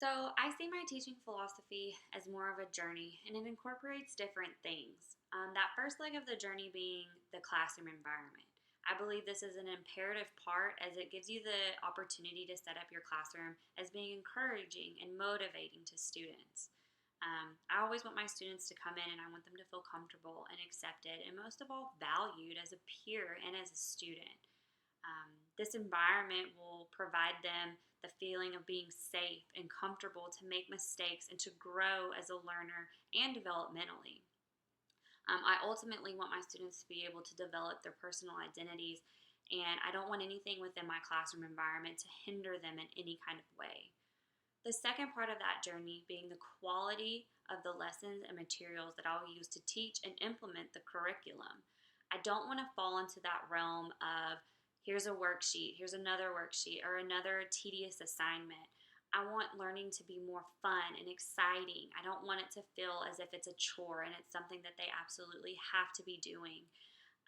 So, I see my teaching philosophy as more of a journey and it incorporates different things. That first leg of the journey being the classroom environment. I believe this is an imperative part as it gives you the opportunity to set up your classroom as being encouraging and motivating to students. I always want my students to come in and I want them to feel comfortable and accepted and most of all valued as a peer and as a student. This environment will provide them the feeling of being safe and comfortable to make mistakes and to grow as a learner and developmentally. I ultimately want my students to be able to develop their personal identities, and I don't want anything within my classroom environment to hinder them in any kind of way. The second part of that journey being the quality of the lessons and materials that I'll use to teach and implement the curriculum. I don't want to fall into that realm of here's a worksheet, here's another worksheet, or another tedious assignment. I want learning to be more fun and exciting. I don't want it to feel as if it's a chore and it's something that they absolutely have to be doing.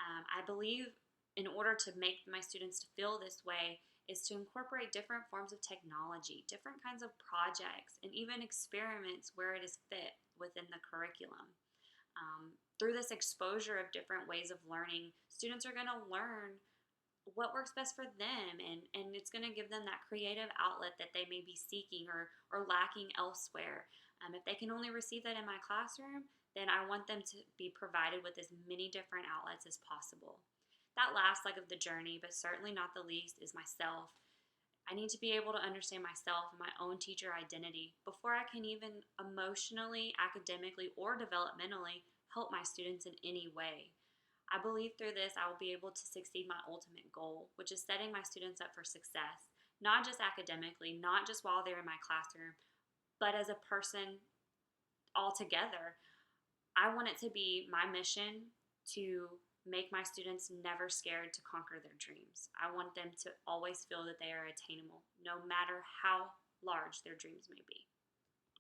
I believe in order to make my students to feel this way is to incorporate different forms of technology, different kinds of projects, and even experiments where it is fit within the curriculum. Through this exposure of different ways of learning, students are going to learn what works best for them and it's going to give them that creative outlet that they may be seeking or lacking elsewhere. If they can only receive that in my classroom, then I want them to be provided with as many different outlets as possible. That last leg of the journey, but certainly not the least, is myself. I need to be able to understand myself and my own teacher identity before I can even emotionally, academically, or developmentally help my students in any way. I believe through this I will be able to succeed my ultimate goal, which is setting my students up for success, not just academically, not just while they're in my classroom, but as a person altogether. I want it to be my mission to make my students never scared to conquer their dreams. I want them to always feel that they are attainable, no matter how large their dreams may be.